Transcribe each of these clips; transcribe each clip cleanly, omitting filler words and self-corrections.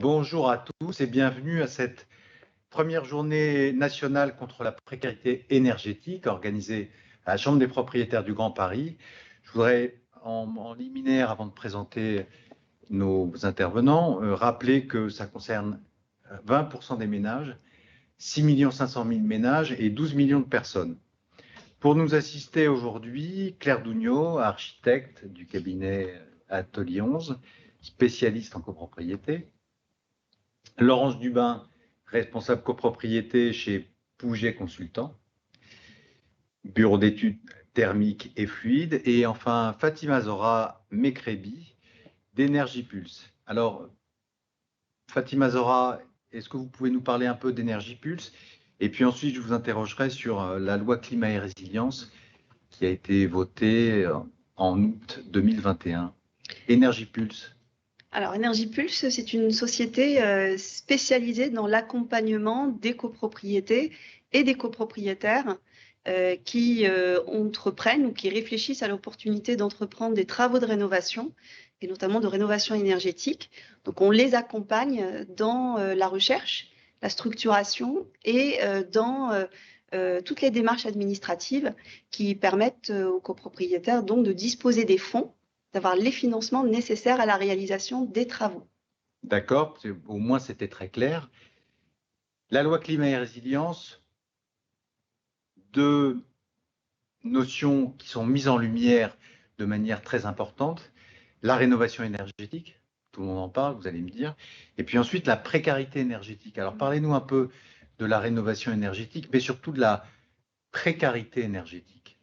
Bonjour à tous et bienvenue à cette première journée nationale contre la précarité énergétique organisée à la Chambre des propriétaires du Grand Paris. Je voudrais, en liminaire, avant de présenter nos intervenants, rappeler que ça concerne 20% des ménages, 6 500 000 ménages et 12 millions de personnes. Pour nous assister aujourd'hui, Claire Dougnot, architecte du cabinet Atelier 11, spécialiste en copropriété. Laurence Dubin, responsable copropriété chez Pouget Consultant, bureau d'études thermiques et fluides. Et enfin, Fatima Zora Mekrebi, d'Energy Pulse. Alors, Fatima Zora, est-ce que vous pouvez nous parler un peu d'Energy Pulse? Et puis ensuite, je vous interrogerai sur la loi climat et résilience qui a été votée en août 2021. Energy Pulse. Alors, Energy Pulse, c'est une société spécialisée dans l'accompagnement des copropriétés et des copropriétaires qui entreprennent ou qui réfléchissent à l'opportunité d'entreprendre des travaux de rénovation et notamment de rénovation énergétique. Donc, on les accompagne dans la recherche, la structuration et dans toutes les démarches administratives qui permettent aux copropriétaires donc de disposer des fonds, d'avoir les financements nécessaires à la réalisation des travaux. D'accord, au moins c'était très clair. La loi climat et résilience, deux notions qui sont mises en lumière de manière très importante. La rénovation énergétique, tout le monde en parle, vous allez me dire. Et puis ensuite, la précarité énergétique. Alors parlez-nous un peu de la rénovation énergétique, mais surtout de la précarité énergétique.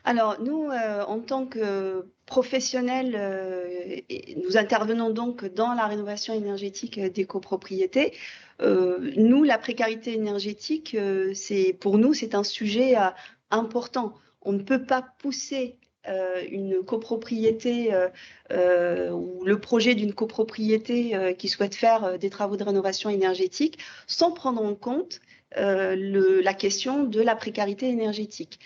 Alors, nous, en tant que professionnels, nous intervenons donc dans la rénovation énergétique des copropriétés. Nous, la précarité énergétique, pour nous, c'est un sujet important. On ne peut pas pousser une copropriété ou le projet d'une copropriété qui souhaite faire des travaux de rénovation énergétique sans prendre en compte la question de la précarité énergétique.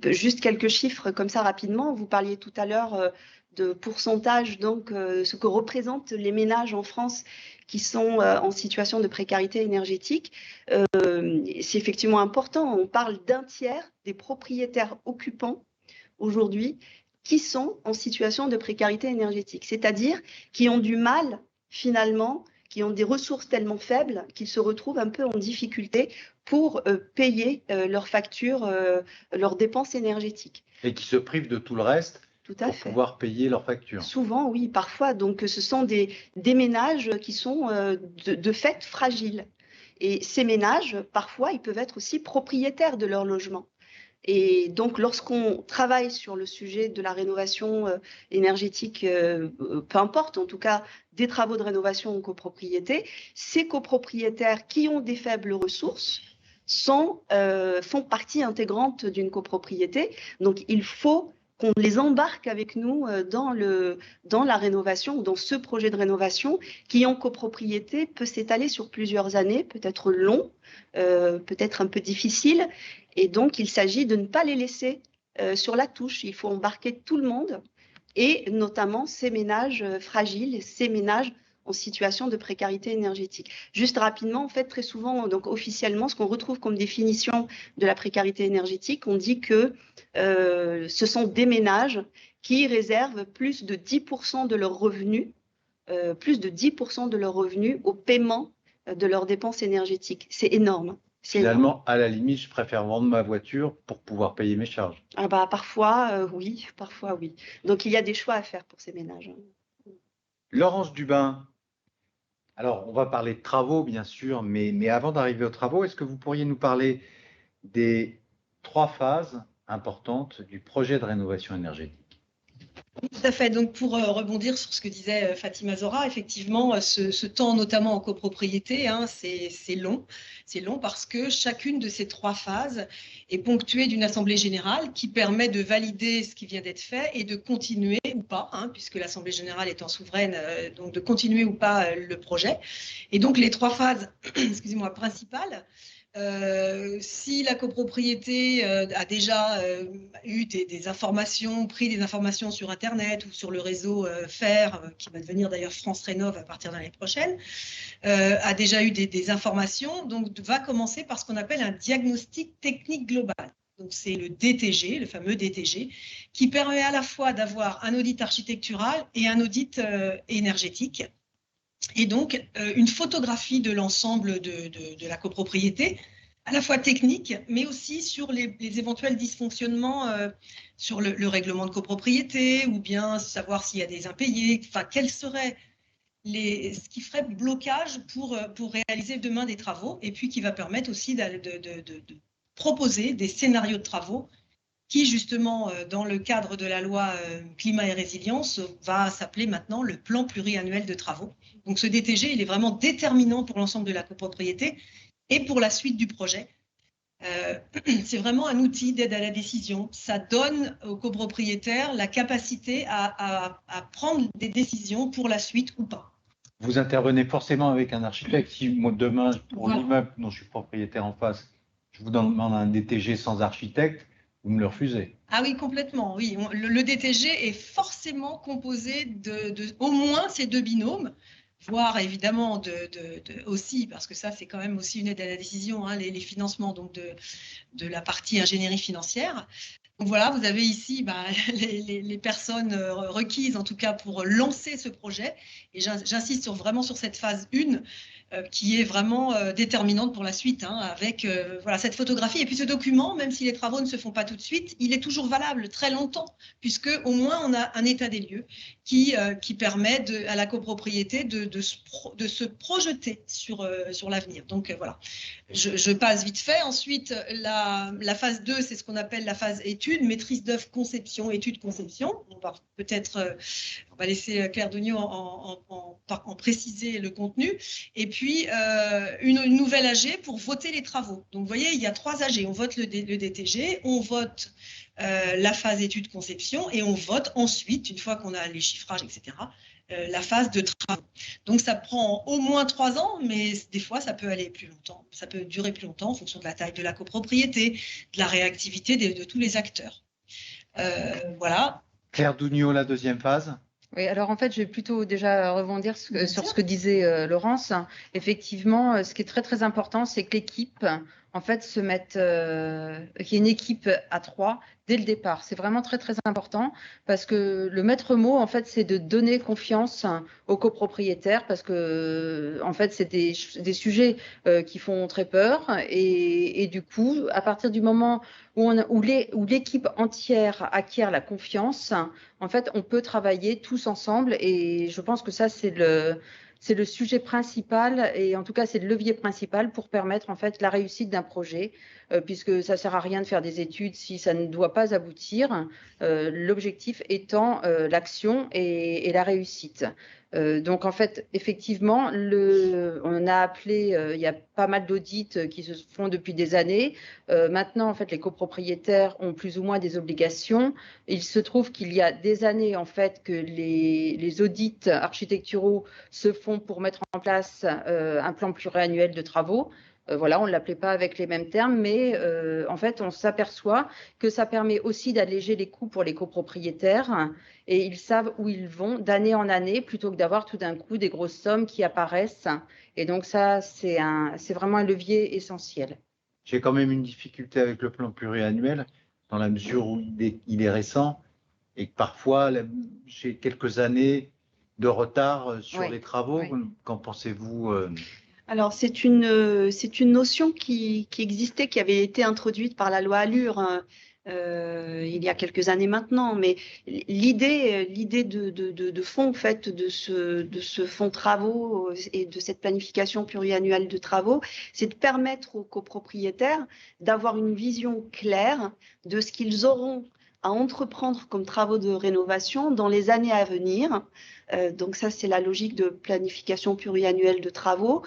Juste quelques chiffres comme ça rapidement. Vous parliez tout à l'heure de pourcentage, donc ce que représentent les ménages en France qui sont en situation de précarité énergétique. C'est effectivement important. On parle d'un tiers des propriétaires occupants aujourd'hui qui sont en situation de précarité énergétique, c'est-à-dire qui ont du mal finalement, qui ont des ressources tellement faibles qu'ils se retrouvent un peu en difficulté pour payer leurs factures, leurs dépenses énergétiques. Et qui se privent de tout le reste pour pouvoir payer leurs factures. Souvent, oui, parfois. Donc, ce sont des ménages qui sont de fait fragiles. Et ces ménages, parfois, ils peuvent être aussi propriétaires de leur logement. Et donc, lorsqu'on travaille sur le sujet de la rénovation énergétique, peu importe, en tout cas, des travaux de rénovation en copropriété, ces copropriétaires qui ont des faibles ressources font partie intégrante d'une copropriété. Donc, il faut qu'on les embarque avec nous dans la rénovation, dans ce projet de rénovation qui, en copropriété, peut s'étaler sur plusieurs années, peut-être long, peut-être un peu difficile. Et donc, il s'agit de ne pas les laisser sur la touche. Il faut embarquer tout le monde et notamment ces ménages fragiles, ces ménages en situation de précarité énergétique. Juste rapidement, en fait, très souvent, donc officiellement, ce qu'on retrouve comme définition de la précarité énergétique, on dit que ce sont des ménages qui réservent plus de 10% de leurs revenus, au paiement de leurs dépenses énergétiques. C'est énorme. Finalement, à la limite, je préfère vendre ma voiture pour pouvoir payer mes charges. Ah bah, parfois, oui, parfois, oui. Donc, il y a des choix à faire pour ces ménages. Laurence Dubin, alors on va parler de travaux, bien sûr, mais avant d'arriver aux travaux, est-ce que vous pourriez nous parler des 3 phases importantes du projet de rénovation énergétique? Tout à fait. Donc, pour rebondir sur ce que disait Fatima Zora, effectivement, ce temps, notamment en copropriété, hein, c'est long. C'est long parce que chacune de ces 3 phases est ponctuée d'une assemblée générale qui permet de valider ce qui vient d'être fait et de continuer ou pas, hein, puisque l'assemblée générale étant souveraine, donc de continuer ou pas le projet. Et donc, les 3 phases, excusez-moi, principales Si la copropriété a déjà eu des informations, pris des informations sur Internet ou sur le réseau FAIR, qui va devenir d'ailleurs France Rénov à partir de l'année prochaine, a déjà eu des informations, donc va commencer par ce qu'on appelle un diagnostic technique global. Donc c'est le DTG, le fameux DTG, qui permet à la fois d'avoir un audit architectural et un audit énergétique. Et donc, une photographie de l'ensemble de la copropriété, à la fois technique, mais aussi sur les éventuels dysfonctionnements sur le règlement de copropriété, ou bien savoir s'il y a des impayés, enfin, quels seraient ce qui ferait blocage pour réaliser demain des travaux, et puis qui va permettre aussi de proposer des scénarios de travaux qui, justement, dans le cadre de la loi climat et résilience, va s'appeler maintenant le plan pluriannuel de travaux. Donc ce DTG, il est vraiment déterminant pour l'ensemble de la copropriété et pour la suite du projet. C'est vraiment un outil d'aide à la décision. Ça donne aux copropriétaires la capacité à prendre des décisions pour la suite ou pas. Vous intervenez forcément avec un architecte. Si moi, demain, pour l'immeuble dont je suis propriétaire en face, je vous demande un DTG sans architecte, vous me le refusez? Ah oui, complètement, oui. Le DTG est forcément composé de au moins ces deux binômes, voire évidemment aussi, parce que ça, c'est quand même aussi une aide à la décision, hein, les financements donc de la partie ingénierie financière. Donc voilà, vous avez ici les personnes requises, en tout cas, pour lancer ce projet. Et j'insiste vraiment sur cette phase 1, qui est vraiment déterminante pour la suite, hein, avec voilà, cette photographie. Et puis ce document, même si les travaux ne se font pas tout de suite, il est toujours valable très longtemps, puisque au moins on a un état des lieux qui permet à la copropriété de se projeter sur l'avenir. Donc voilà, je passe vite fait. Ensuite, la phase 2, c'est ce qu'on appelle la phase étude, maîtrise d'œuvre, conception, étude-conception. On va laisser Claire Dugnaud en préciser le contenu. Et puis, une nouvelle AG pour voter les travaux. Donc, vous voyez, il y a 3 AG. On vote le DTG, on vote la phase étude-conception et on vote ensuite, une fois qu'on a les chiffrages, etc., la phase de travaux. Donc, ça prend au moins 3 ans, mais des fois, ça peut aller plus longtemps. Ça peut durer plus longtemps en fonction de la taille de la copropriété, de la réactivité de tous les acteurs. Voilà. Claire Dugnaud, la deuxième phase. Oui, alors en fait, je vais plutôt déjà rebondir sur ce que disait Laurence. Effectivement, ce qui est très très important, c'est que l'équipe, en fait, qu'il y ait une équipe à 3 dès le départ. C'est vraiment très très important parce que le maître mot, en fait, c'est de donner confiance aux copropriétaires parce que, en fait, c'est des sujets qui font très peur et du coup, à partir du moment où l'équipe entière acquiert la confiance, en fait, on peut travailler tous ensemble et je pense que ça, c'est le sujet principal et en tout cas, c'est le levier principal pour permettre en fait la réussite d'un projet puisque ça ne sert à rien de faire des études si ça ne doit pas aboutir. L'objectif étant l'action et la réussite. Donc en fait, effectivement, on a appelé, il y a pas mal d'audits qui se font depuis des années. Maintenant, en fait, les copropriétaires ont plus ou moins des obligations. Il se trouve qu'il y a des années, en fait, que les audits architecturaux se font pour mettre en place un plan pluriannuel de travaux. Voilà, on ne l'appelait pas avec les mêmes termes, mais en fait, on s'aperçoit que ça permet aussi d'alléger les coûts pour les copropriétaires et ils savent où ils vont d'année en année plutôt que d'avoir tout d'un coup des grosses sommes qui apparaissent. Et donc ça, c'est vraiment un levier essentiel. J'ai quand même une difficulté avec le plan pluriannuel dans la mesure où il est récent et que parfois j'ai quelques années de retard sur les travaux. Oui. Qu'en pensez-vous Alors, c'est une notion qui existait, qui avait été introduite par la loi Allure il y a quelques années maintenant. Mais l'idée de fond, en fait, de ce fonds travaux et de cette planification pluriannuelle de travaux, c'est de permettre aux copropriétaires d'avoir une vision claire de ce qu'ils auront à entreprendre comme travaux de rénovation dans les années à venir. Donc ça, c'est la logique de planification pluriannuelle de travaux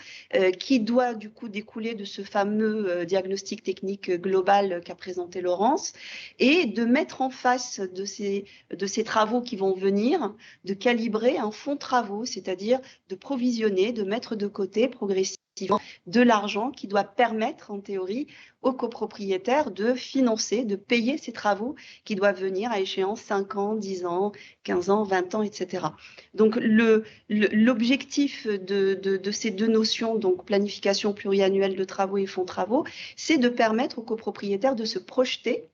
qui doit du coup découler de ce fameux diagnostic technique global qu'a présenté Laurence et de mettre en face de ces travaux qui vont venir, de calibrer un fonds travaux, c'est-à-dire de provisionner, de mettre de côté progressivement de l'argent qui doit permettre, en théorie, aux copropriétaires de financer, de payer ces travaux qui doivent venir à échéance 5 ans, 10 ans, 15 ans, 20 ans, etc. Donc, l'objectif de ces deux notions, donc planification pluriannuelle de travaux et fonds travaux, c'est de permettre aux copropriétaires de se projeter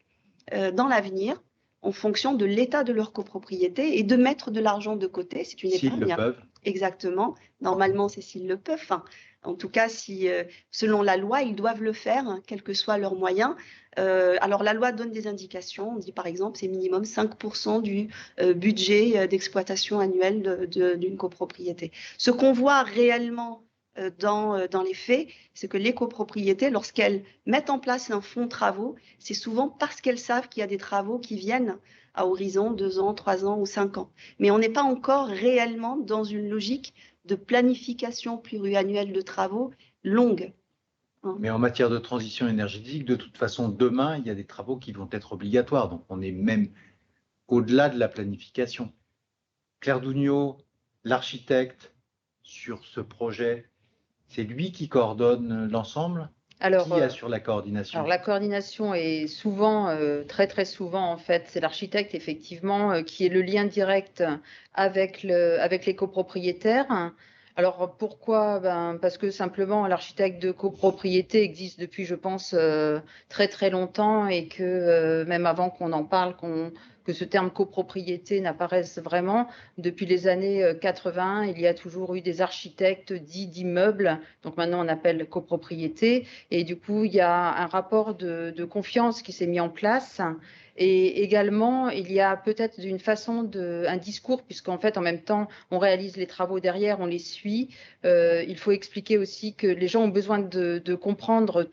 dans l'avenir en fonction de l'état de leur copropriété et de mettre de l'argent de côté. C'est une épargne. S'ils le peuvent. Exactement. Normalement, c'est s'ils le peuvent. Enfin, en tout cas, si, selon la loi, ils doivent le faire, hein, quels que soient leurs moyens. Alors, la loi donne des indications. On dit, par exemple, c'est minimum 5% du budget d'exploitation annuel d'une copropriété. Ce qu'on voit réellement dans les faits, c'est que les copropriétés, lorsqu'elles mettent en place un fonds de travaux, c'est souvent parce qu'elles savent qu'il y a des travaux qui viennent à horizon 2 ans, 3 ans ou 5 ans. Mais on n'est pas encore réellement dans une logique de planification pluriannuelle de travaux longue. Mais en matière de transition énergétique, de toute façon, demain, il y a des travaux qui vont être obligatoires. Donc, on est même au-delà de la planification. Claire Dougnot, l'architecte sur ce projet, c'est lui qui coordonne l'ensemble? Qui assure la coordination? Alors, la coordination est souvent, très souvent, en fait, c'est l'architecte, effectivement, qui est le lien direct avec les copropriétaires. Alors, pourquoi? Parce que simplement, l'architecte de copropriété existe depuis, je pense, très longtemps et que même avant qu'on en parle, que ce terme copropriété n'apparaisse vraiment, depuis les années 80, il y a toujours eu des architectes dits d'immeubles, donc maintenant on appelle copropriété, et du coup il y a un rapport de confiance qui s'est mis en place. Et également, il y a peut-être un discours, puisqu'en fait, en même temps, on réalise les travaux derrière, on les suit. Il faut expliquer aussi que les gens ont besoin de comprendre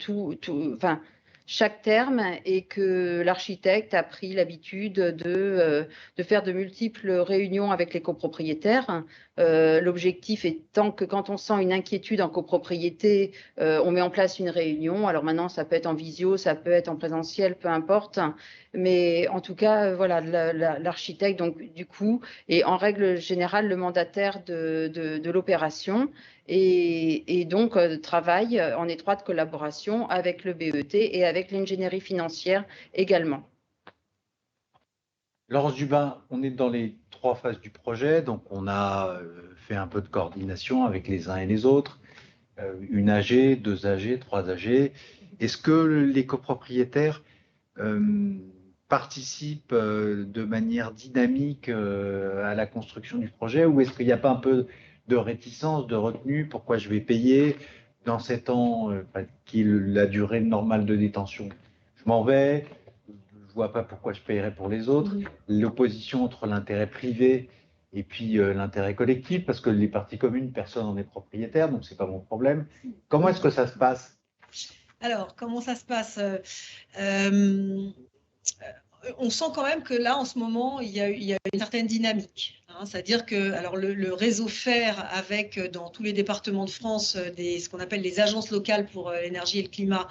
chaque terme, et que l'architecte a pris l'habitude de faire de multiples réunions avec les copropriétaires. L'objectif étant que quand on sent une inquiétude en copropriété, on met en place une réunion. Alors maintenant, ça peut être en visio, ça peut être en présentiel, peu importe. Mais en tout cas, voilà, l'architecte, donc du coup, est en règle générale le mandataire de l'opération. Et donc travaille en étroite collaboration avec le BET et avec l'ingénierie financière également. Laurence Dubin, on est dans les 3 phases du projet, donc on a fait un peu de coordination avec les uns et les autres, 1 AG, 2 AG, 3 AG. Est-ce que les copropriétaires participent de manière dynamique à la construction du projet, ou est-ce qu'il n'y a pas un peu de réticence, de retenue? Pourquoi je vais payer dans 7 ans, qui est la durée normale de détention? Je m'en vais, je vois pas pourquoi je paierais pour les autres. L'opposition entre l'intérêt privé et puis l'intérêt collectif, parce que les parties communes, personne n'en est propriétaire, donc c'est pas mon problème. Comment est-ce que ça se passe? Alors, comment ça se passe? On sce quand même que là, en ce moment, il y a une certaine dynamique. C'est-à-dire que alors le réseau FER, avec dans tous les départements de France ce qu'on appelle les agences locales pour l'énergie et le climat,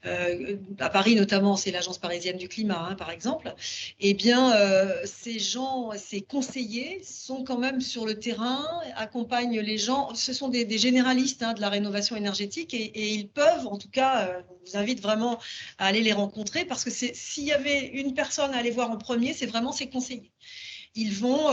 à Paris notamment, c'est l'agence parisienne du climat, par exemple, eh bien, ces conseillers sont quand même sur le terrain, accompagnent les gens. Ce sont des généralistes de la rénovation énergétique, et ils peuvent, en tout cas, on vous invite vraiment à aller les rencontrer, parce que s'il y avait une personne à aller voir en premier, c'est vraiment ces conseillers. Ils vont,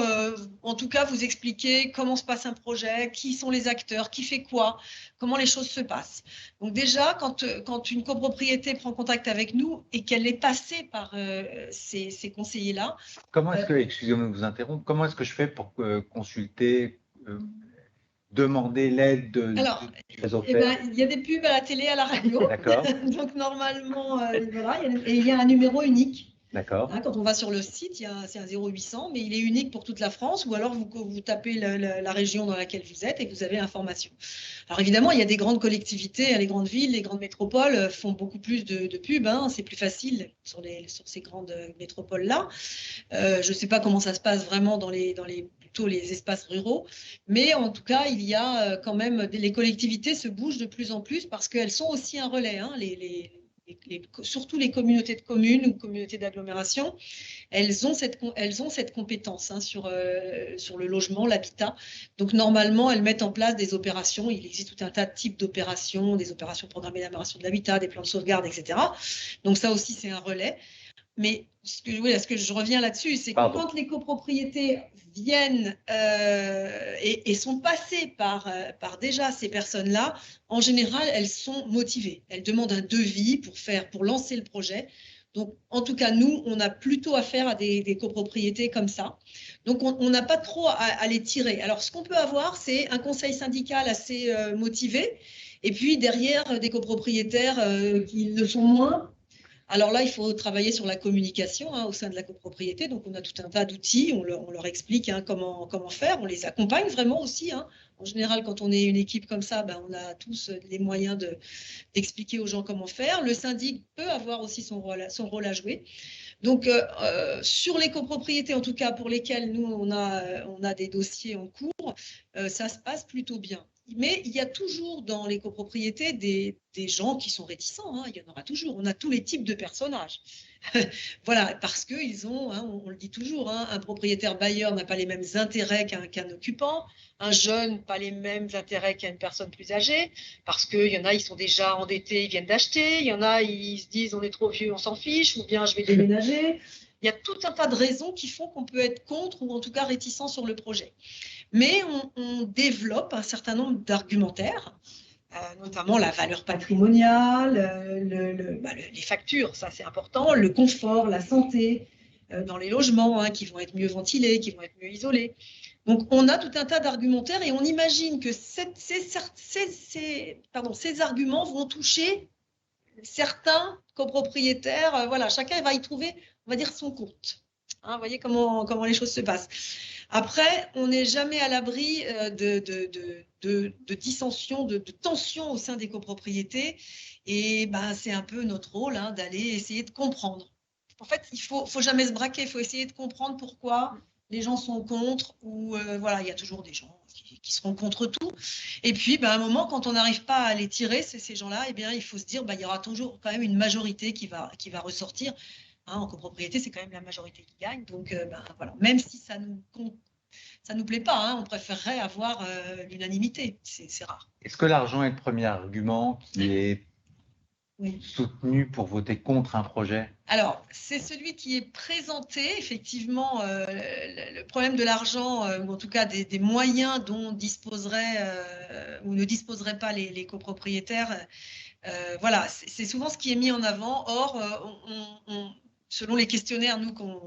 en tout cas, vous expliquer comment se passe un projet, qui sont les acteurs, qui fait quoi, comment les choses se passent. Donc déjà, quand une copropriété prend contact avec nous et qu'elle est passée par ces conseillers-là… Comment est-ce que, excusez-moi de vous interrompre, comment est-ce que je fais pour consulter, demander l'aide du réseau FER? Il y a des pubs à la télé, à la radio. D'accord. Donc normalement, voilà, et il y a un numéro unique. D'accord. Quand on va sur le site, c'est un 0800, mais il est unique pour toute la France, ou alors vous tapez la région dans laquelle vous êtes et vous avez l'information. Alors évidemment, il y a des grandes collectivités, les grandes villes, les grandes métropoles font beaucoup plus de pubs, c'est plus facile sur ces grandes métropoles-là. Je ne sais pas comment ça se passe vraiment dans plutôt les espaces ruraux, mais en tout cas, il y a quand même, les collectivités se bougent de plus en plus, parce qu'elles sont aussi un relais, les surtout les communautés de communes ou communautés d'agglomération, elles ont cette compétence sur le logement, l'habitat. Donc, normalement, elles mettent en place des opérations. Il existe tout un tas de types d'opérations, des opérations programmées d'amélioration de l'habitat, des plans de sauvegarde, etc. Donc, ça aussi, c'est un relais. Mais ce que je reviens là-dessus, c'est que quand les copropriétés viennent et sont passées par déjà ces personnes-là, en général, elles sont motivées. Elles demandent un devis pour lancer le projet. Donc, en tout cas, nous, on a plutôt affaire à des copropriétés comme ça. Donc, on n'a pas trop à les tirer. Alors, ce qu'on peut avoir, c'est un conseil syndical assez motivé, et puis derrière, des copropriétaires qui le sont moins. Alors là, il faut travailler sur la communication au sein de la copropriété. Donc, on a tout un tas d'outils. On leur explique comment faire. On les accompagne vraiment aussi. En général, quand on est une équipe comme ça, on a tous les moyens d'expliquer aux gens comment faire. Le syndic peut avoir aussi son rôle à jouer. Donc, sur les copropriétés, en tout cas pour lesquelles nous, on a des dossiers en cours, ça se passe plutôt bien. Mais il y a toujours dans les copropriétés des gens qui sont réticents. Il y en aura toujours. On a tous les types de personnages. Voilà, parce qu'ils ont, on le dit toujours, un propriétaire bailleur n'a pas les mêmes intérêts qu'un occupant. Un jeune, pas les mêmes intérêts qu'une personne plus âgée. Parce qu'il y en a, ils sont déjà endettés, ils viennent d'acheter. Il y en a, ils se disent, on est trop vieux, on s'en fiche. Ou bien, je vais déménager. Il y a tout un tas de raisons qui font qu'on peut être contre ou en tout cas réticent sur le projet. Mais on développe un certain nombre d'argumentaires, notamment la valeur patrimoniale, les factures, ça c'est important, le confort, la santé dans les logements qui vont être mieux ventilés, qui vont être mieux isolés. Donc on a tout un tas d'argumentaires et on imagine que ces arguments vont toucher certains copropriétaires. Voilà, chacun va y trouver, on va dire, son compte. Vous voyez comment les choses se passent. Après, on n'est jamais à l'abri de dissensions, de tensions au sein des copropriétés. Et c'est un peu notre rôle d'aller essayer de comprendre. En fait, il ne faut jamais se braquer. Il faut essayer de comprendre pourquoi les gens sont contre. Ou voilà, il y a toujours des gens qui seront contre tout. Et puis, à un moment, quand on n'arrive pas à les tirer, ces gens-là, eh bien, il faut se dire il y aura toujours quand même une majorité qui va ressortir. En copropriété, c'est quand même la majorité qui gagne. Donc, voilà. Même si ça nous plaît pas, on préférerait avoir l'unanimité. C'est rare. Est-ce que l'argent est le premier argument qui est soutenu pour voter contre un projet? Alors, c'est celui qui est présenté, effectivement, le problème de l'argent, ou en tout cas des moyens dont disposeraient ou ne disposeraient pas les copropriétaires. Voilà, c'est souvent ce qui est mis en avant. Or, selon les questionnaires qu'on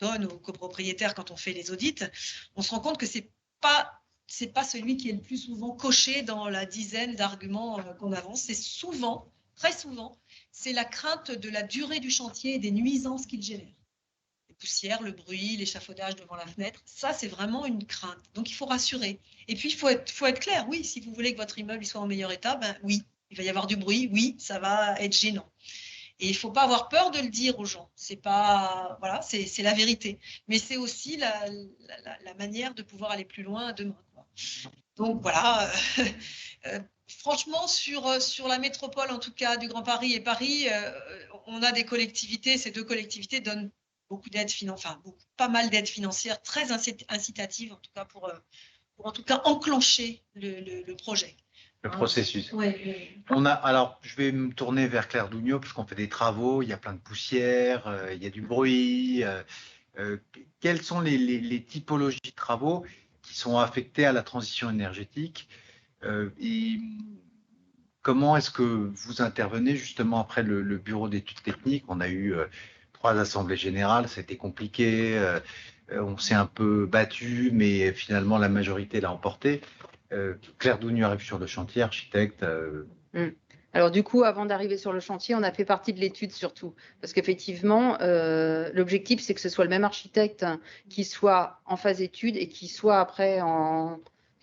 donne aux copropriétaires quand on fait les audits, on se rend compte que c'est pas celui qui est le plus souvent coché dans la dizaine d'arguments qu'on avance. C'est souvent, très souvent, c'est la crainte de la durée du chantier et des nuisances qu'il génère. Les poussières, le bruit, l'échafaudage devant la fenêtre, ça c'est vraiment une crainte. Donc il faut rassurer. Et puis il faut être clair. Oui, si vous voulez que votre immeuble soit en meilleur état, oui, il va y avoir du bruit. Oui, ça va être gênant. Et il ne faut pas avoir peur de le dire aux gens. C'est pas, voilà, c'est la vérité. Mais c'est aussi la manière de pouvoir aller plus loin demain. Donc voilà. Franchement, sur la métropole, en tout cas du Grand Paris et Paris, on a des collectivités. Ces deux collectivités donnent beaucoup d'aides financières, pas mal d'aides financières, très incitatives en tout cas pour en tout cas enclencher le projet. Le processus. Ouais. Alors, je vais me tourner vers Claire Dougnaud, parce qu'on fait des travaux, il y a plein de poussière, il y a du bruit. Quelles sont les typologies de travaux qui sont affectées à la transition énergétique et comment est-ce que vous intervenez justement après le bureau d'études techniques? On a eu 3 assemblées générales, c'était compliqué, on s'est un peu battu, mais finalement la majorité l'a emporté. Claire Dougnaud arrive sur le chantier, architecte. Alors du coup, avant d'arriver sur le chantier, on a fait partie de l'étude surtout. Parce qu'effectivement, l'objectif, c'est que ce soit le même architecte qui soit en phase étude et qui soit après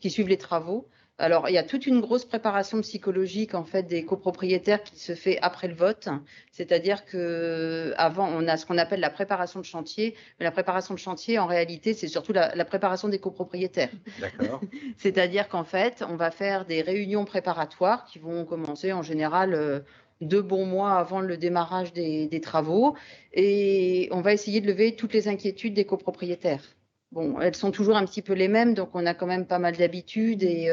qui suive les travaux. Alors, il y a toute une grosse préparation psychologique en fait des copropriétaires qui se fait après le vote. C'est-à-dire que avant, on a ce qu'on appelle la préparation de chantier. Mais la préparation de chantier, en réalité, c'est surtout la préparation des copropriétaires. D'accord. C'est-à-dire qu'en fait, on va faire des réunions préparatoires qui vont commencer en général 2 bons mois avant le démarrage des travaux, et on va essayer de lever toutes les inquiétudes des copropriétaires. Bon, elles sont toujours un petit peu les mêmes, donc on a quand même pas mal d'habitudes et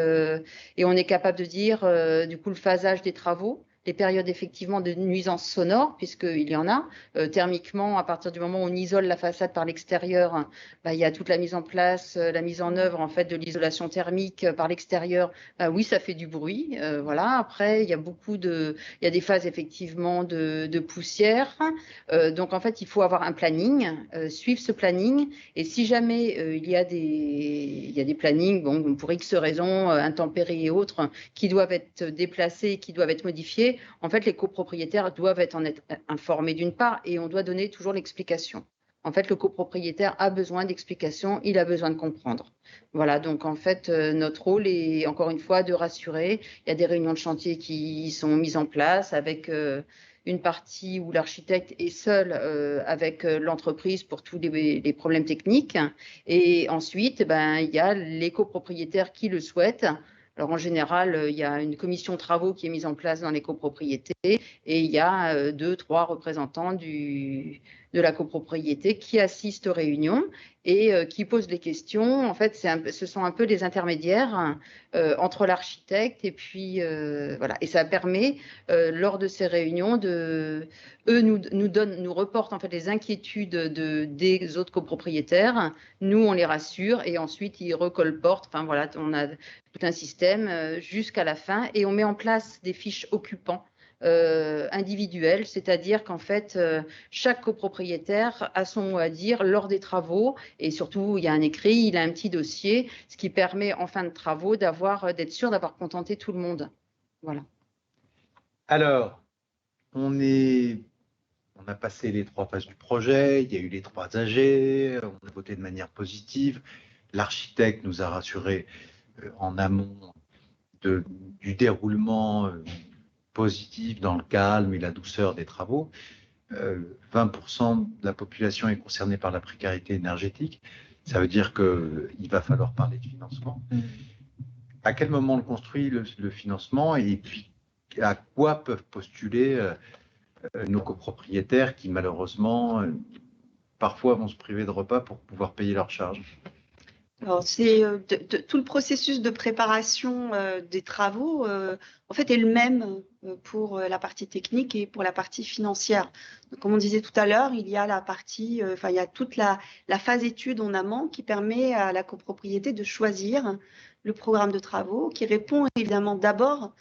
on est capable de dire du coup le phasage des travaux, les périodes effectivement de nuisances sonores, puisqu'il y en a. Thermiquement, à partir du moment où on isole la façade par l'extérieur, il y a toute la mise en place, la mise en œuvre en fait de l'isolation thermique par l'extérieur. Oui, ça fait du bruit. Voilà. Après, il y a des phases effectivement de poussière. Donc en fait, il faut avoir un planning, suivre ce planning. Et si jamais il y a des plannings, bon, pour X raisons, intempéries et autres, qui doivent être déplacés, qui doivent être modifiés, en fait, les copropriétaires doivent être informés d'une part, et on doit donner toujours l'explication. En fait, le copropriétaire a besoin d'explications, il a besoin de comprendre. Voilà, donc en fait, notre rôle est encore une fois de rassurer. Il y a des réunions de chantier qui sont mises en place avec une partie où l'architecte est seul avec l'entreprise pour tous les problèmes techniques. Et ensuite, il y a les copropriétaires qui le souhaitent. Alors en général, il y a une commission travaux qui est mise en place dans les copropriétés et il y a 2-3 représentants de la copropriété qui assistent aux réunions et qui posent les questions. En fait, ce sont un peu des intermédiaires entre l'architecte et puis voilà. Et ça permet lors de ces réunions eux nous reportent en fait les inquiétudes des autres copropriétaires. Nous, on les rassure et ensuite ils recolportent. Enfin voilà, on a tout un système jusqu'à la fin et on met en place des fiches occupants individuelles, c'est-à-dire qu'en fait chaque copropriétaire a son mot à dire lors des travaux et surtout il y a un écrit, il a un petit dossier, ce qui permet en fin de travaux d'être sûr d'avoir contenté tout le monde. Voilà. Alors, on a passé les 3 phases du projet, il y a eu les 3 AG, on a voté de manière positive. L'architecte nous a rassurés en amont du déroulement positif dans le calme et la douceur des travaux. 20% de la population est concernée par la précarité énergétique. Ça veut dire qu'il va falloir parler de financement. À quel moment on construit le financement et puis à quoi peuvent postuler nos copropriétaires qui malheureusement parfois vont se priver de repas pour pouvoir payer leurs charges? Alors, c'est tout le processus de préparation des travaux, en fait, est le même pour la partie technique et pour la partie financière. Donc, comme on disait tout à l'heure, il y a la partie, il y a toute la phase étude en amont qui permet à la copropriété de choisir le programme de travaux qui répond évidemment d'abord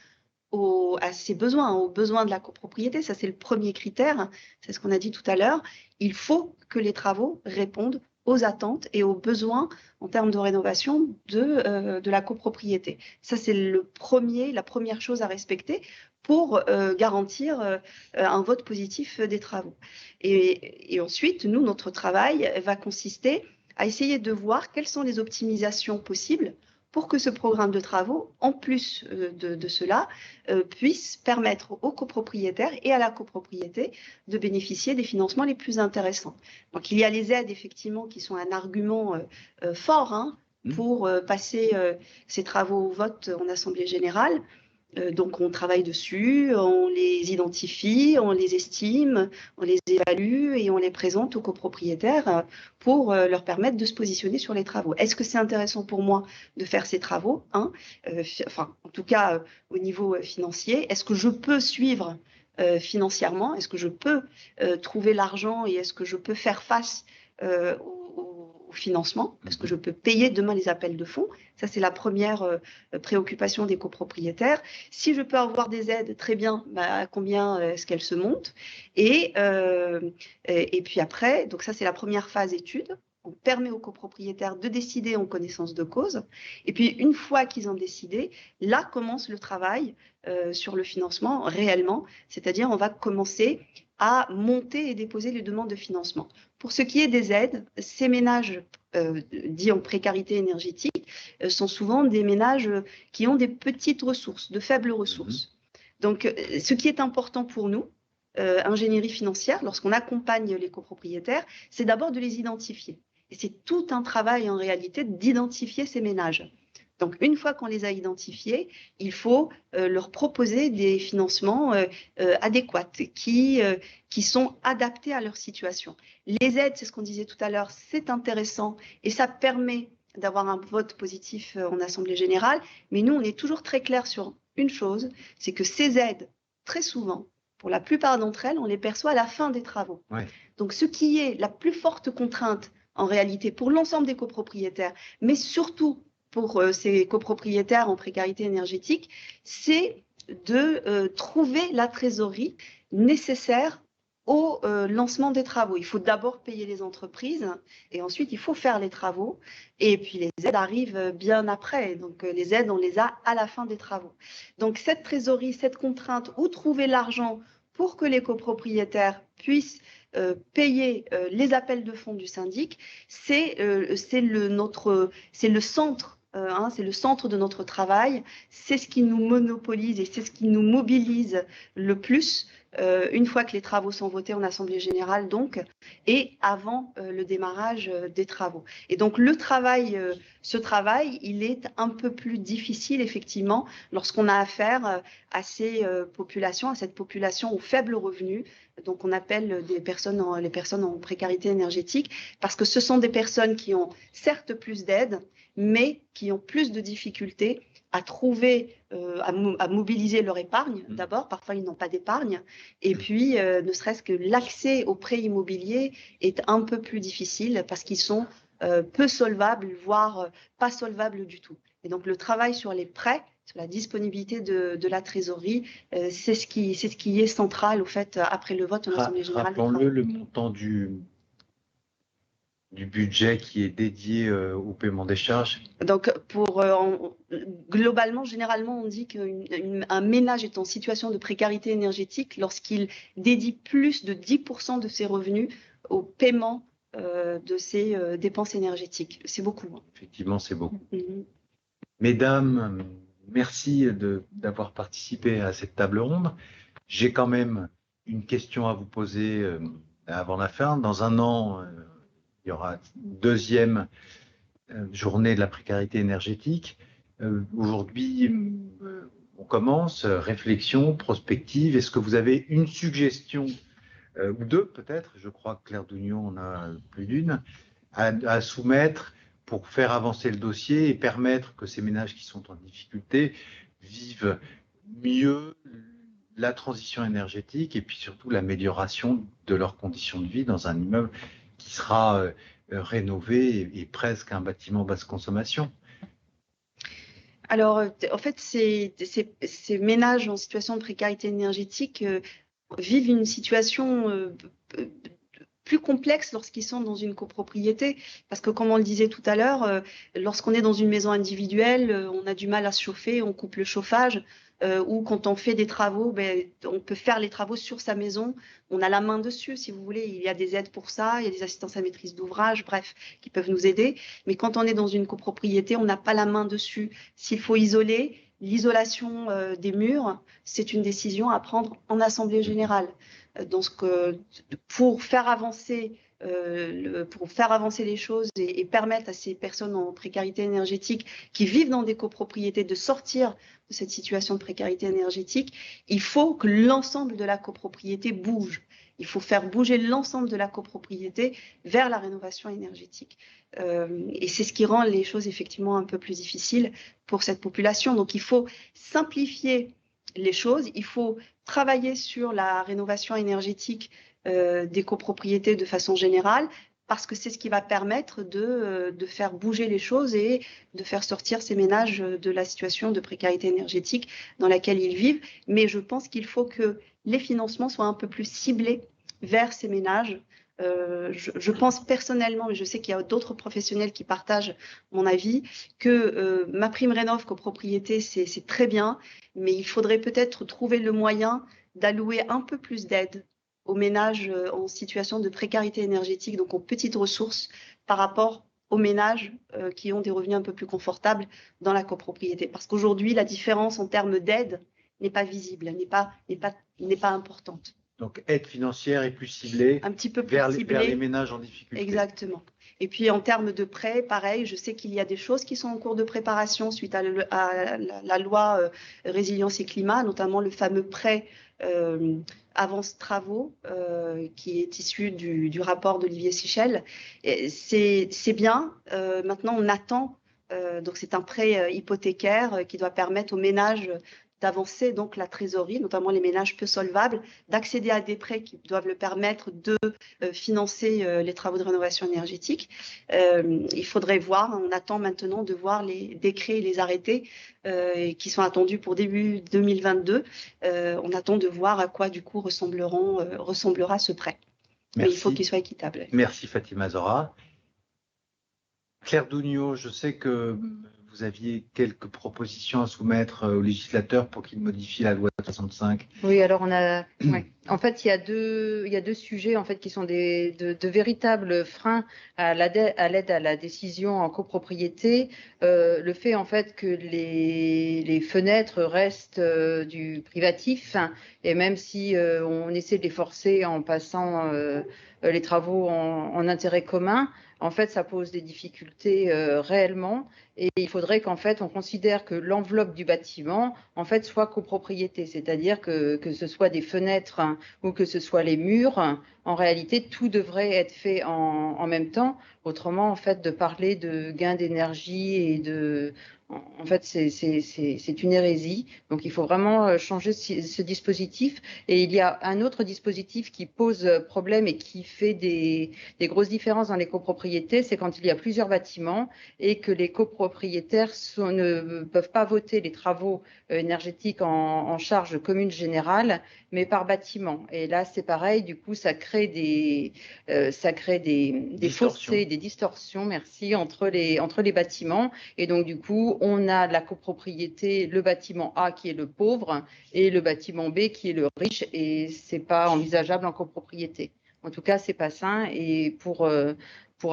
à ses besoins, aux besoins de la copropriété. Ça, c'est le premier critère. C'est ce qu'on a dit tout à l'heure. Il faut que les travaux répondent aux attentes et aux besoins en termes de rénovation de la copropriété. Ça, c'est la première chose à respecter pour garantir un vote positif des travaux. Et ensuite, nous, notre travail va consister à essayer de voir quelles sont les optimisations possibles pour que ce programme de travaux, en plus de cela, puisse permettre aux copropriétaires et à la copropriété de bénéficier des financements les plus intéressants. Donc, il y a les aides, effectivement, qui sont un argument fort pour passer ces travaux au vote en Assemblée générale. Donc, on travaille dessus, on les identifie, on les estime, on les évalue et on les présente aux copropriétaires pour leur permettre de se positionner sur les travaux. Est-ce que c'est intéressant pour moi de faire ces travaux, en tout cas au niveau financier? Est-ce que je peux suivre financièrement? Est-ce que je peux trouver l'argent et est-ce que je peux faire face au financement? Est-ce que je peux payer demain les appels de fonds? Ça, c'est la première préoccupation des copropriétaires. Si je peux avoir des aides, très bien, à combien est-ce qu'elles se montent? Et puis après, donc ça, c'est la première phase étude. On permet aux copropriétaires de décider en connaissance de cause. Et puis, une fois qu'ils ont décidé, là commence le travail sur le financement réellement. C'est-à-dire, on va commencer à monter et déposer les demandes de financement. Pour ce qui est des aides, ces ménages dits en précarité énergétique sont souvent des ménages qui ont des petites ressources, de faibles ressources. Donc, ce qui est important pour nous, ingénierie financière, lorsqu'on accompagne les copropriétaires, c'est d'abord de les identifier. Et c'est tout un travail en réalité d'identifier ces ménages. Donc, une fois qu'on les a identifiés, il faut leur proposer des financements adéquats qui sont adaptés à leur situation. Les aides, c'est ce qu'on disait tout à l'heure, c'est intéressant et ça permet d'avoir un vote positif en Assemblée générale. Mais nous, on est toujours très clair sur une chose, c'est que ces aides, très souvent, pour la plupart d'entre elles, on les perçoit à la fin des travaux. Ouais. Donc, ce qui est la plus forte contrainte en réalité pour l'ensemble des copropriétaires, mais surtout pour ces copropriétaires en précarité énergétique, c'est de trouver la trésorerie nécessaire au lancement des travaux. Il faut d'abord payer les entreprises et ensuite il faut faire les travaux et puis les aides arrivent bien après. Donc les aides, on les a à la fin des travaux. Donc cette trésorerie, cette contrainte, où trouver l'argent pour que les copropriétaires puissent payer les appels de fonds du syndic, c'est le centre. C'est le centre de notre travail, c'est ce qui nous monopolise et c'est ce qui nous mobilise le plus une fois que les travaux sont votés en Assemblée générale donc, et avant le démarrage des travaux. Et donc ce travail, il est un peu plus difficile effectivement lorsqu'on a affaire à ces populations, à cette population aux faibles revenus, donc on appelle les personnes en précarité énergétique, parce que ce sont des personnes qui ont certes plus d'aide, mais qui ont plus de difficultés à trouver, à mobiliser leur épargne. D'abord, parfois ils n'ont pas d'épargne, et puis ne serait-ce que l'accès au prêt immobilier est un peu plus difficile parce qu'ils sont peu solvables, voire pas solvables du tout. Et donc le travail sur les prêts, sur la disponibilité de la trésorerie, c'est ce qui est central au fait après le vote en Assemblée générale. Rappelons-le, le montant du budget qui est dédié au paiement des charges. Donc, globalement, généralement, on dit qu'un ménage est en situation de précarité énergétique lorsqu'il dédie plus de 10% de ses revenus au paiement de ses dépenses énergétiques. C'est beaucoup. Effectivement, c'est beaucoup. Mesdames, merci d'avoir participé à cette table ronde. J'ai quand même une question à vous poser avant la fin. Dans un an, il y aura deuxième journée de la précarité énergétique. Aujourd'hui, on commence, réflexion, prospective. Est-ce que vous avez une suggestion, ou deux peut-être, je crois que Claire Dougnon en a plus d'une, à soumettre pour faire avancer le dossier et permettre que ces ménages qui sont en difficulté vivent mieux la transition énergétique et puis surtout l'amélioration de leurs conditions de vie dans un immeuble qui sera rénové et presque un bâtiment basse consommation? Alors, en fait, ces ménages en situation de précarité énergétique vivent une situation plus complexe lorsqu'ils sont dans une copropriété, parce que comme on le disait tout à l'heure, lorsqu'on est dans une maison individuelle, on a du mal à se chauffer, on coupe le chauffage, ou quand on fait des travaux, on peut faire les travaux sur sa maison, on a la main dessus si vous voulez, il y a des aides pour ça, il y a des assistances à maîtrise d'ouvrage, bref, qui peuvent nous aider, mais quand on est dans une copropriété, on n'a pas la main dessus. S'il faut isoler, l'isolation des murs, c'est une décision à prendre en Assemblée générale. Donc, pour faire avancer les choses et permettre à ces personnes en précarité énergétique qui vivent dans des copropriétés de sortir de cette situation de précarité énergétique, il faut que l'ensemble de la copropriété bouge. Il faut faire bouger l'ensemble de la copropriété vers la rénovation énergétique. Et c'est ce qui rend les choses effectivement un peu plus difficiles pour cette population. Donc, il faut simplifier les choses, il faut travailler sur la rénovation énergétique des copropriétés de façon générale, parce que c'est ce qui va permettre de faire bouger les choses et de faire sortir ces ménages de la situation de précarité énergétique dans laquelle ils vivent. Mais je pense qu'il faut que les financements soient un peu plus ciblés vers ces ménages. Je pense personnellement, mais je sais qu'il y a d'autres professionnels qui partagent mon avis, que MaPrimeRénov' copropriété, c'est très bien, mais il faudrait peut-être trouver le moyen d'allouer un peu plus d'aide aux ménages en situation de précarité énergétique, donc aux petites ressources, par rapport aux ménages qui ont des revenus un peu plus confortables dans la copropriété. Parce qu'aujourd'hui, la différence en termes d'aide n'est pas visible, n'est pas importante. Donc, aide financière est plus ciblée un petit peu plus vers ciblée. les ménages en difficulté. Exactement. Et puis, en termes de prêts, pareil, je sais qu'il y a des choses qui sont en cours de préparation suite à la loi Résilience et Climat, notamment le fameux prêt avance travaux qui est issu du rapport d'Olivier Sichel. C'est bien. Maintenant, on attend. Donc, c'est un prêt hypothécaire qui doit permettre aux ménages d'avancer donc la trésorerie, notamment les ménages peu solvables, d'accéder à des prêts qui doivent le permettre de financer les travaux de rénovation énergétique. Il faudrait voir, on attend maintenant de voir les décrets et les arrêtés qui sont attendus pour début 2022. On attend de voir à quoi du coup ressemblera ce prêt. Mais il faut qu'il soit équitable. Merci Fatima Zora. Claire Dougnot, je sais que vous aviez quelques propositions à soumettre aux législateurs pour qu'ils modifient la loi 65. Oui, alors en fait, il y a deux sujets en fait qui sont de véritables freins à l'aide à la décision en copropriété. Le fait en fait que les fenêtres restent du privatif, et même si on essaie de les forcer en passant les travaux en intérêt commun, en fait, ça pose des difficultés réellement, et il faudrait qu'en fait, on considère que l'enveloppe du bâtiment, en fait, soit copropriété, c'est-à-dire que ce soit des fenêtres ou que ce soit les murs, en réalité, tout devrait être fait en même temps. Autrement, en fait, de parler de gain d'énergie et en fait, c'est une hérésie. Donc, il faut vraiment changer ce dispositif. Et il y a un autre dispositif qui pose problème et qui fait des grosses différences dans les copropriétés, c'est quand il y a plusieurs bâtiments et que les copropriétaires ne peuvent pas voter les travaux énergétiques en charge commune générale, mais par bâtiment. Et là, c'est pareil. Du coup, ça crée des fossés, des distorsions, merci, entre les bâtiments. Et donc, du coup, on a la copropriété, le bâtiment A qui est le pauvre et le bâtiment B qui est le riche, et c'est pas envisageable en copropriété. En tout cas, c'est pas sain, et pour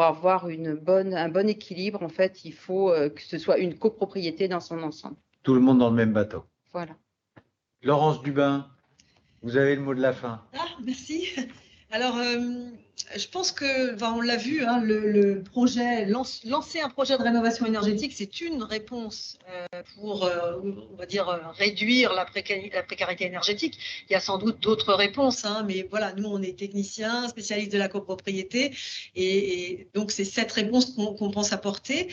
avoir un bon équilibre, en fait, il faut que ce soit une copropriété dans son ensemble. Tout le monde dans le même bateau. Voilà. Laurence Dubin, vous avez le mot de la fin. Ah, merci. Alors, je pense que, on l'a vu, hein, le projet, lancer un projet de rénovation énergétique, c'est une réponse pour, on va dire, réduire la précarité énergétique. Il y a sans doute d'autres réponses, hein, mais voilà, nous, on est techniciens, spécialistes de la copropriété, et donc c'est cette réponse qu'on pense apporter.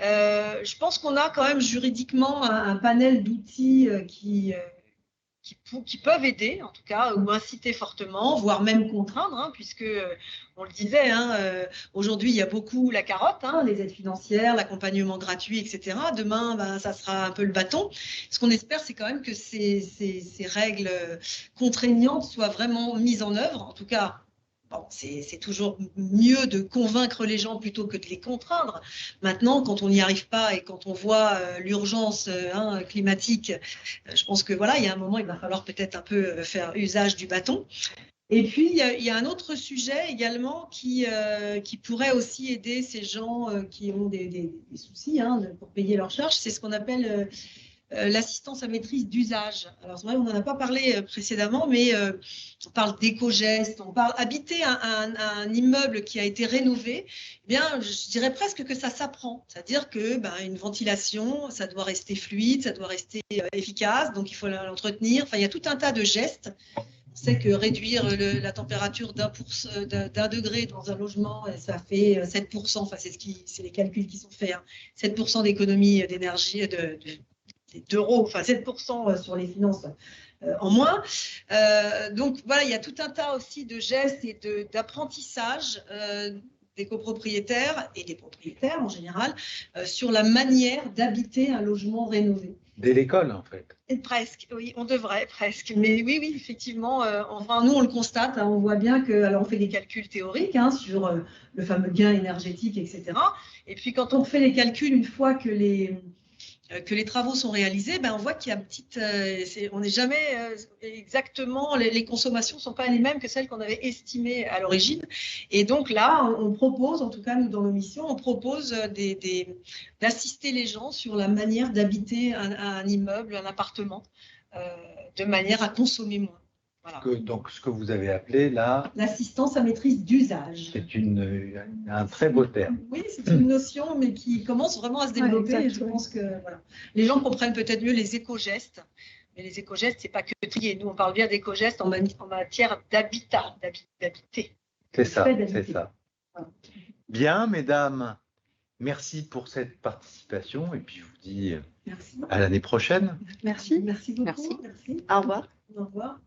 Je pense qu'on a quand même juridiquement un panel d'outils qui peuvent aider, en tout cas, ou inciter fortement, voire même contraindre, hein, puisque, on le disait, hein, aujourd'hui, il y a beaucoup la carotte, hein, les aides financières, l'accompagnement gratuit, etc. Demain, ça sera un peu le bâton. Ce qu'on espère, c'est quand même que ces règles contraignantes soient vraiment mises en œuvre, en tout cas. Bon, c'est toujours mieux de convaincre les gens plutôt que de les contraindre. Maintenant, quand on n'y arrive pas et quand on voit l'urgence climatique, je pense que voilà, il y a un moment, il va falloir peut-être un peu faire usage du bâton. Et puis, il y a un autre sujet également qui pourrait aussi aider ces gens qui ont des soucis pour payer leurs charges. C'est ce qu'on appelle l'assistance à maîtrise d'usage. Alors, c'est vrai, on n'en a pas parlé précédemment, mais on parle d'éco-gestes, on parle habiter un immeuble qui a été rénové. Eh bien, je dirais presque que ça s'apprend. C'est-à-dire que une ventilation, ça doit rester fluide, ça doit rester efficace, donc il faut l'entretenir. Enfin, il y a tout un tas de gestes. On sait que réduire la température d'un degré dans un logement, ça fait 7%. Enfin, c'est les calculs qui sont faits. 7% d'économie d'énergie, d'euros, enfin 7% sur les finances en moins. Donc voilà, il y a tout un tas aussi de gestes et d'apprentissage des copropriétaires et des propriétaires en général sur la manière d'habiter un logement rénové. Dès l'école, en fait. Et presque, oui, on devrait presque. Mais oui, effectivement, enfin, nous, on le constate, hein, on voit bien que, alors on fait des calculs théoriques sur le fameux gain énergétique, etc. Et puis, quand on fait les calculs, une fois que que les travaux sont réalisés, ben, on voit qu'il y a on n'est jamais exactement, les consommations ne sont pas les mêmes que celles qu'on avait estimées à l'origine. Et donc là, on propose, en tout cas nous dans nos missions, on propose d'assister les gens sur la manière d'habiter un immeuble, un appartement, de manière à consommer moins. Voilà. Donc, ce que vous avez appelé là, l'assistance à maîtrise d'usage. C'est un très beau terme. Oui, c'est une notion, mais qui commence vraiment à se développer. Et je pense que voilà. Les gens comprennent peut-être mieux les éco-gestes. Mais les éco-gestes, c'est pas que trier. Nous, on parle bien d'éco-gestes en matière d'habitat, d'habiter. C'est ça, c'est ça. Voilà. Bien, mesdames, merci pour cette participation. Et puis, je vous dis à l'année prochaine. Merci. Merci beaucoup. Merci. Merci. Au revoir. Au revoir.